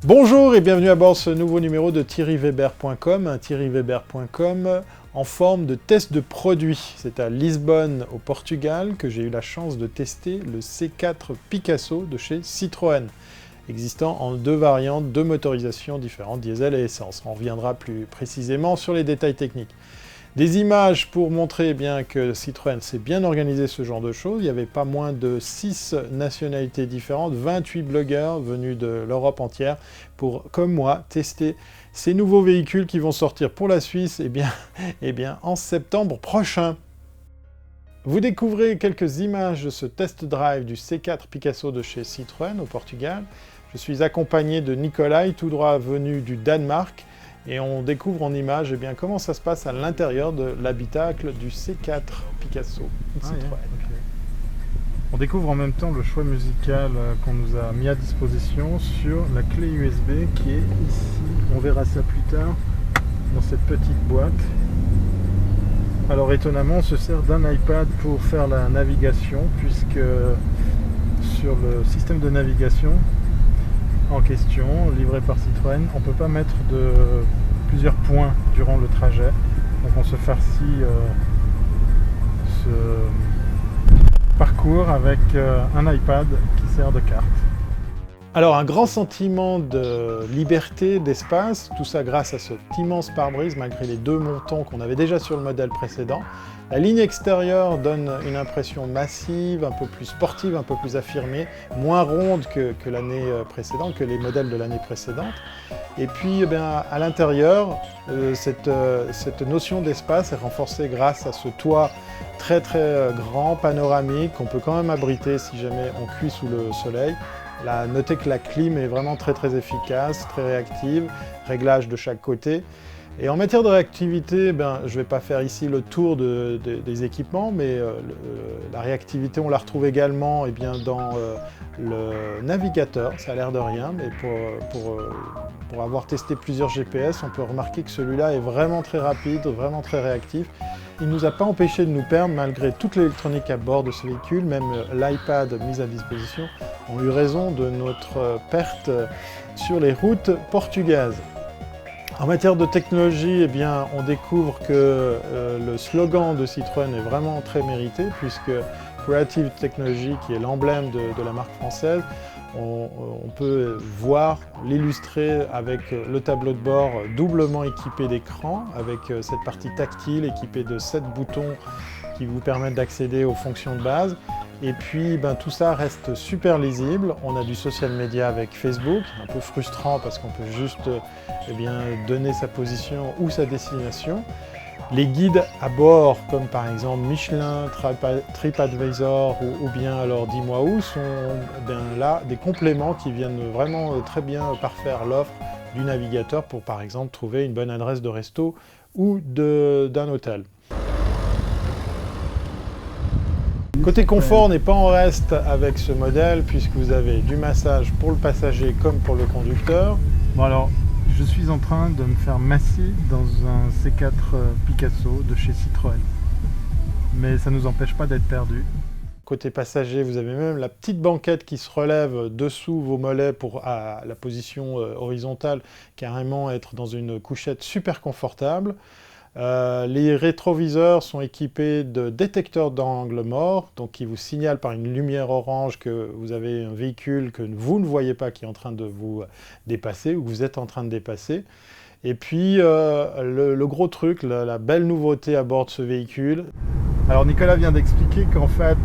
Bonjour et bienvenue à bord de ce nouveau numéro de thierryweber.com, un thierryweber.com en forme de test de produit. C'est à Lisbonne, au Portugal, que j'ai eu la chance de tester le C4 Picasso de chez Citroën, existant en deux variantes, deux motorisations différentes, diesel et essence. On reviendra plus précisément sur les détails techniques. Des images pour montrer bien que Citroën s'est bien organisé ce genre de choses. Il n'y avait pas moins de 6 nationalités différentes, 28 blogueurs venus de l'Europe entière pour, comme moi, tester ces nouveaux véhicules qui vont sortir pour la Suisse en septembre prochain. Vous découvrez quelques images de ce test drive du C4 Picasso de chez Citroën au Portugal. Je suis accompagné de Nikolai, tout droit venu du Danemark. Et on découvre en images comment ça se passe à l'intérieur de l'habitacle du C4 Picasso de Citroën. Okay. On découvre en même temps le choix musical qu'on nous a mis à disposition sur la clé USB qui est ici. On verra ça plus tard dans cette petite boîte. Alors étonnamment, on se sert d'un iPad pour faire la navigation puisque sur le système de navigation en question, livré par Citroën, on ne peut pas mettre plusieurs points durant le trajet. Donc on se farcit ce parcours avec un iPad qui sert de carte. Alors un grand sentiment de liberté, d'espace, tout ça grâce à cet immense pare-brise malgré les deux montants qu'on avait déjà sur le modèle précédent. La ligne extérieure donne une impression massive, un peu plus sportive, un peu plus affirmée, moins ronde que l'année précédente, que les modèles de l'année précédente. Et puis à l'intérieur, cette notion d'espace est renforcée grâce à ce toit très grand, panoramique, qu'on peut quand même abriter si jamais on cuit sous le soleil. Là, notez que la clim est vraiment très très efficace, très réactive, réglage de chaque côté. Et en matière de réactivité, je ne vais pas faire ici le tour des équipements, mais la réactivité, on la retrouve également dans le navigateur, ça a l'air de rien, mais pour avoir testé plusieurs GPS, on peut remarquer que celui-là est vraiment très rapide, vraiment très réactif. Il ne nous a pas empêché de nous perdre malgré toute l'électronique à bord de ce véhicule, même l'iPad mis à disposition, ont eu raison de notre perte sur les routes portugaises. En matière de technologie, on découvre que le slogan de Citroën est vraiment très mérité, puisque Creative Technology, qui est l'emblème de la marque française, on peut voir, l'illustrer avec le tableau de bord doublement équipé d'écran, avec cette partie tactile équipée de 7 boutons qui vous permettent d'accéder aux fonctions de base. Et puis tout ça reste super lisible. On a du social media avec Facebook, un peu frustrant parce qu'on peut juste donner sa position ou sa destination. Les guides à bord, comme par exemple Michelin, TripAdvisor ou bien alors Dis-moi où, sont là des compléments qui viennent vraiment très bien parfaire l'offre du navigateur pour par exemple trouver une bonne adresse de resto ou d'un hôtel. Côté confort, on n'est pas en reste avec ce modèle puisque vous avez du massage pour le passager comme pour le conducteur. Bon alors, je suis en train de me faire masser dans un C4 Picasso de chez Citroën. Mais ça ne nous empêche pas d'être perdus. Côté passager, vous avez même la petite banquette qui se relève dessous vos mollets pour à la position horizontale, carrément être dans une couchette super confortable. Les rétroviseurs sont équipés de détecteurs d'angle mort, donc qui vous signalent par une lumière orange que vous avez un véhicule que vous ne voyez pas qui est en train de vous dépasser ou que vous êtes en train de dépasser. Et puis le gros truc, la belle nouveauté à bord de ce véhicule. Alors Nicolas vient d'expliquer qu'en fait,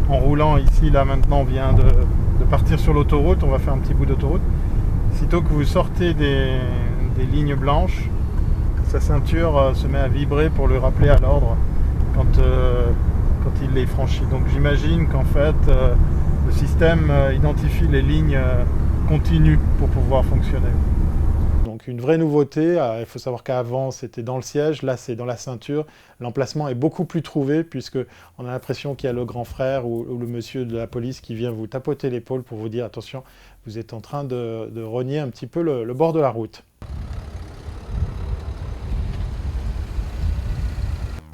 en roulant ici, là maintenant, on vient de partir sur l'autoroute, on va faire un petit bout d'autoroute. Sitôt que vous sortez des lignes blanches, sa ceinture se met à vibrer pour le rappeler à l'ordre quand il les franchit. Donc j'imagine qu'en fait, le système identifie les lignes continues pour pouvoir fonctionner. Donc une vraie nouveauté, il faut savoir qu'avant c'était dans le siège, là c'est dans la ceinture. L'emplacement est beaucoup plus trouvé puisqu'on a l'impression qu'il y a le grand frère ou le monsieur de la police qui vient vous tapoter l'épaule pour vous dire attention, vous êtes en train de rogner un petit peu le bord de la route.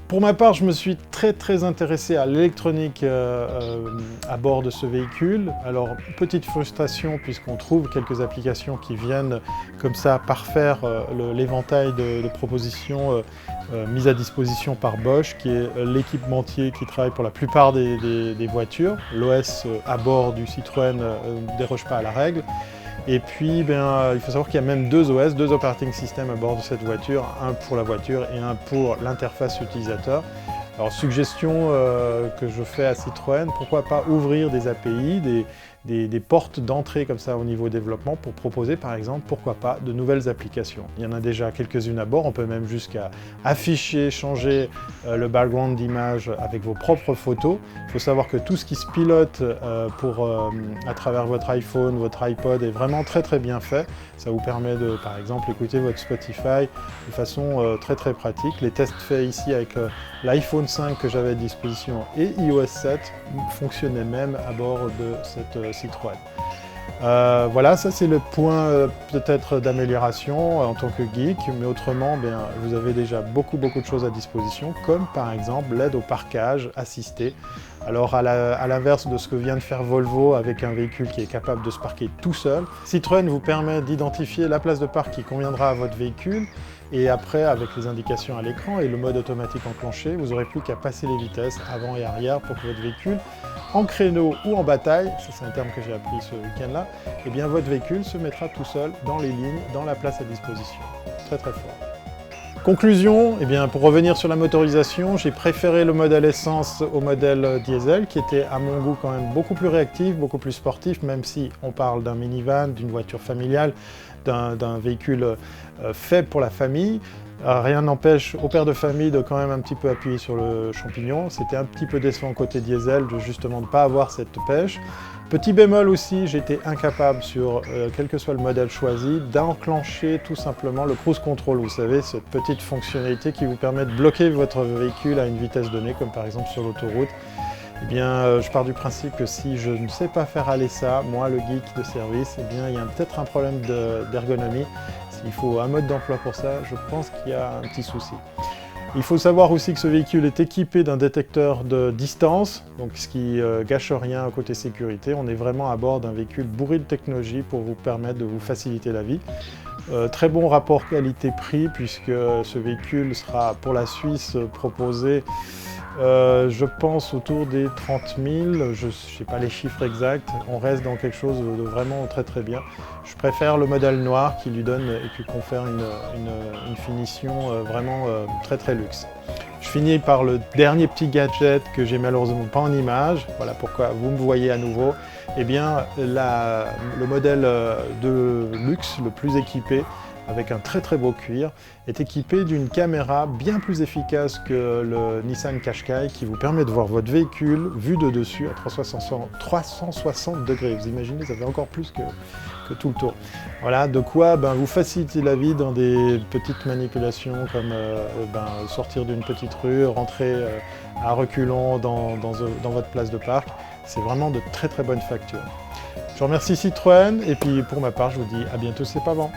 Pour ma part, je me suis très intéressé à l'électronique à bord de ce véhicule. Alors, petite frustration puisqu'on trouve quelques applications qui viennent comme ça parfaire l'éventail de propositions mises à disposition par Bosch, qui est l'équipementier qui travaille pour la plupart des voitures. L'OS à bord du Citroën ne déroge pas à la règle. Et puis, il faut savoir qu'il y a même deux OS, deux operating systems à bord de cette voiture, un pour la voiture et un pour l'interface utilisateur. Alors, suggestion que je fais à Citroën, pourquoi pas ouvrir des API, des portes d'entrée comme ça au niveau développement pour proposer par exemple, pourquoi pas, de nouvelles applications. Il y en a déjà quelques-unes à bord, on peut même jusqu'à afficher, changer le background d'image avec vos propres photos. Il faut savoir que tout ce qui se pilote à travers votre iPhone, votre iPod est vraiment très bien fait. Ça vous permet de, par exemple, écouter votre Spotify de façon très pratique. Les tests faits ici avec l'iPhone 5 que j'avais à disposition et iOS 7 fonctionnaient même à bord de cette Citroën. Voilà, ça c'est le point peut-être d'amélioration en tant que geek, mais autrement, vous avez déjà beaucoup de choses à disposition, comme par exemple l'aide au parquage assisté. Alors à l'inverse de ce que vient de faire Volvo avec un véhicule qui est capable de se parquer tout seul, Citroën vous permet d'identifier la place de parc qui conviendra à votre véhicule, et après, avec les indications à l'écran et le mode automatique enclenché, vous n'aurez plus qu'à passer les vitesses avant et arrière pour que votre véhicule, en créneau ou en bataille, ça c'est un terme que j'ai appris ce week-end-là, et bien votre véhicule se mettra tout seul dans les lignes, dans la place à disposition. Très fort. Conclusion, pour revenir sur la motorisation, j'ai préféré le modèle essence au modèle diesel, qui était à mon goût quand même beaucoup plus réactif, beaucoup plus sportif, même si on parle d'un minivan, d'une voiture familiale, d'un véhicule fait pour la famille. Rien n'empêche au père de famille de quand même un petit peu appuyer sur le champignon. C'était un petit peu décevant côté diesel de justement ne pas avoir cette pêche. Petit bémol aussi, j'étais incapable sur, quel que soit le modèle choisi, d'enclencher tout simplement le cruise control. Vous savez, cette petite fonctionnalité qui vous permet de bloquer votre véhicule à une vitesse donnée, comme par exemple sur l'autoroute. Je pars du principe que si je ne sais pas faire aller ça, moi le geek de service, il y a peut-être un problème d'ergonomie. S'il faut un mode d'emploi pour ça, je pense qu'il y a un petit souci. Il faut savoir aussi que ce véhicule est équipé d'un détecteur de distance, donc ce qui gâche rien côté sécurité. On est vraiment à bord d'un véhicule bourré de technologie pour vous permettre de vous faciliter la vie. Très bon rapport qualité-prix puisque ce véhicule sera pour la Suisse proposé je pense autour des 30 000, je ne sais pas les chiffres exacts, on reste dans quelque chose de vraiment très bien. Je préfère le modèle noir qui lui donne et qui confère une finition vraiment très luxe. Je finis par le dernier petit gadget que j'ai malheureusement pas en image, voilà pourquoi vous me voyez à nouveau. Le modèle de luxe le plus équipé, avec un très beau cuir, est équipé d'une caméra bien plus efficace que le Nissan Qashqai qui vous permet de voir votre véhicule vu de dessus à 360 degrés. Vous imaginez, ça fait encore plus que tout le tour. Voilà, de quoi vous faciliter la vie dans des petites manipulations comme sortir d'une petite rue, rentrer à reculons dans votre place de parc. C'est vraiment de très bonne facture. Je remercie Citroën et puis pour ma part, je vous dis à bientôt, c'est pas bon.